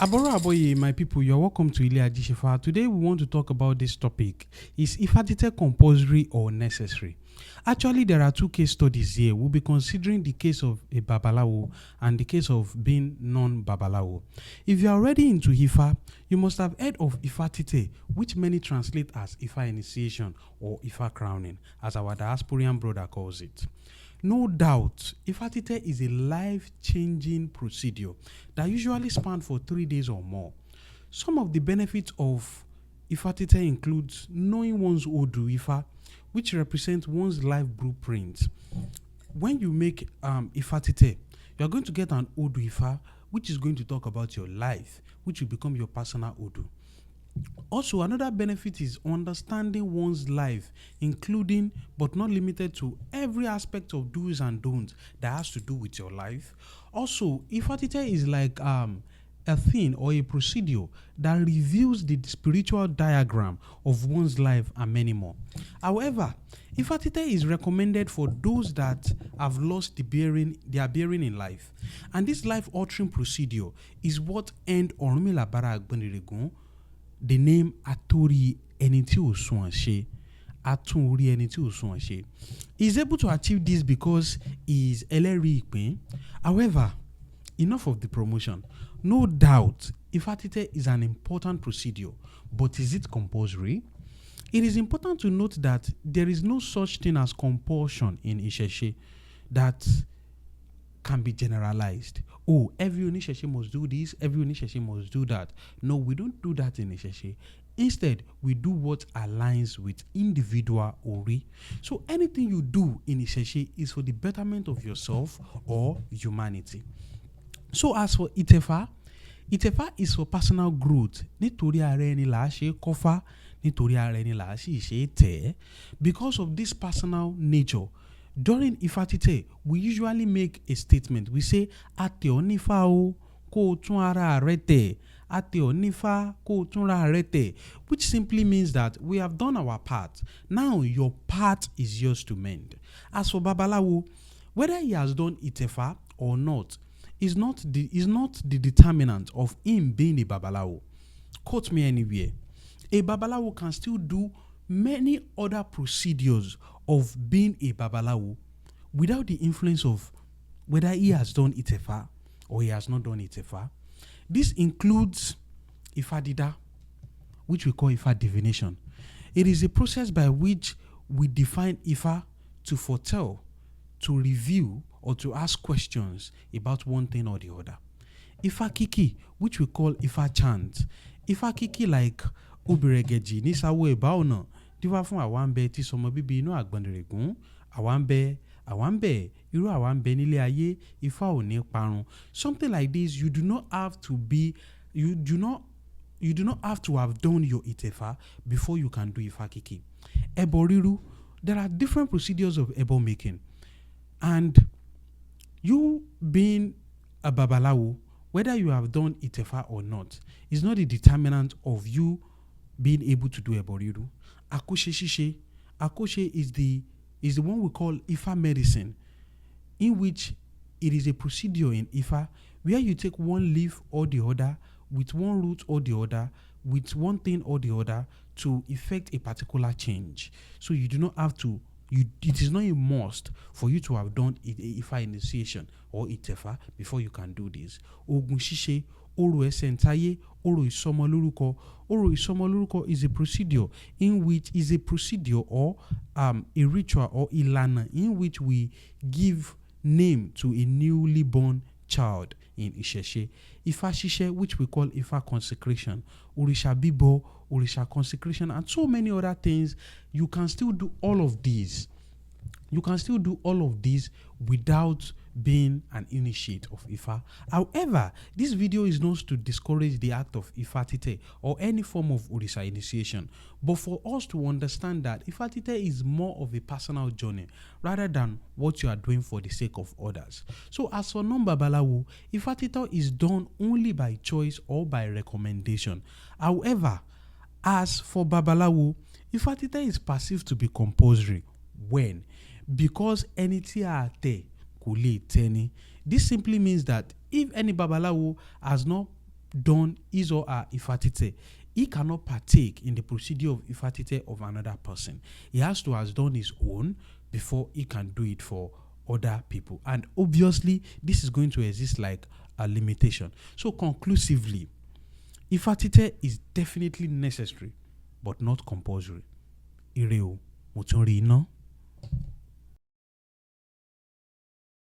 Aboro Aboye, my people, you're welcome to Ile Ajishefa. Today we want to talk about this topic. Is títẹ compulsory or necessary? Actually, there are two case studies here. We'll be considering the case of a babalawo and the case of being non-babalawo. If you are already into Ifa, you must have heard of títẹ, which many translate as Ifa initiation or Ifa crowning, as our diasporian brother calls it. No doubt, títẹ is a life-changing procedure that usually spans for 3 days or more. Some of the benefits of títẹ includes knowing one's Odu Ifa, which represents one's life blueprint. When you make títẹ, you are going to get an Odu Ifa, which is going to talk about your life, which will become your personal Odu. Also, another benefit is understanding one's life, including but not limited to every aspect of do's and don'ts that has to do with your life. Also, títẹ is like a thing or a procedure that reveals the spiritual diagram of one's life and many more. However, títẹ is recommended for those that have lost their bearing in life. And this life-altering procedure is what earned Ọ̀rúnmìlà Bàrà Àgbọnnìrègún the name Atori Eniti Osuanshe. Atori Eniti Osuanshe. He is able to achieve this because he is Ẹlẹ́rìí Ìpín. However, enough of the promotion. No doubt, títẹ is an important procedure, but is it compulsory? It is important to note that there is no such thing as compulsion in Ìṣẹ̀ṣe that can be generalized. Oh, every Oníṣẹ̀ṣe must do this, every Oníṣẹ̀ṣe must do that. No, we don't do that in Ìṣẹ̀ṣe. Instead, we do what aligns with individual Ori. So anything you do in Ìṣẹ̀ṣe is for the betterment of yourself or humanity. So as for Itefa is for personal growth. Nítorí ara ẹni là á ṣe kọ́fá, nítorí ara ẹni là á sì ṣe tẹ̀. Because of this personal nature, during títẹ, we usually make a statement. We say, Ate onífá o, kó o tún ara rẹ tẹ̀. Ate onífá, kó o tún ara rẹ tẹ̀. Which simply means that we have done our part. Now your part is yours to mend. As for babalawo, whether he has done Itefa or not, is not the determinant of him being a babalawo. Quote me anywhere. A babalawo can still do many other procedures of being a babalawo without the influence of whether he has done Itefa or he has not done Itefa. This includes Ifadida, which we call Ifa divination. It is a process by which we define Ifa to foretell, to review, or to ask questions about one thing or the other. Ifa kiki, which we call Ifa chant. Ifa kiki like Obiregeji ní sáwọ́ ẹ̀bá ọ̀nà dífá fún àwa ń bẹ tí sọmọ bíbí inú Àgbọnnìrègún, àwa ń bẹ irú àwa ń bẹ nílé ayé Ifá ò ní parun. Something like this, you do not have to have done your Itefa before you can do Ifa kiki. Ẹbọ ríru, there are different procedures of ẹbọ making, and you being a babalawo, whether you have done Itefa or not, is not a determinant of you being able to do ẹbọ ríru. Akoshe shishe. Akoshe is the one we call Ifa medicine, in which it is a procedure in Ifa where you take one leaf or the other, with one root or the other, with one thing or the other to effect a particular change. So you do not have to. It is not a must for you to have done Ifa initiation or Itefa before you can do this. Ogun shishe, oro esentaye, oro isomolórúkọ. Oro isomolórúkọ is a procedure or a ritual or ìlànà in which we give name to a newly born child in Ìṣẹ̀ṣe. Ifa shishe, which we call Ifa consecration, Òrìṣà bíbọ, Òrìṣà consecration, and so many other things. You can still do all of these. Without being an initiate of Ifa. However, this video is not to discourage the act of títẹ or any form of Òrìṣà initiation, but for us to understand that títẹ is more of a personal journey rather than what you are doing for the sake of others. So as for non-babalawo, títẹ is done only by choice or by recommendation. However, as for babalawo, títẹ is perceived to be compulsory. When? Because ẹni tí a tẹ̀ kò lè tẹ́ni. This simply means that if any babalawo has not done his or her ifa títẹ, he cannot partake in the procedure of ifa títẹ of another person. He has to have done his own before he can do it for other people. And obviously, this is going to exist like a limitation. So conclusively, ifa títẹ is definitely necessary, but not compulsory. Ire o, mo tún rí iná.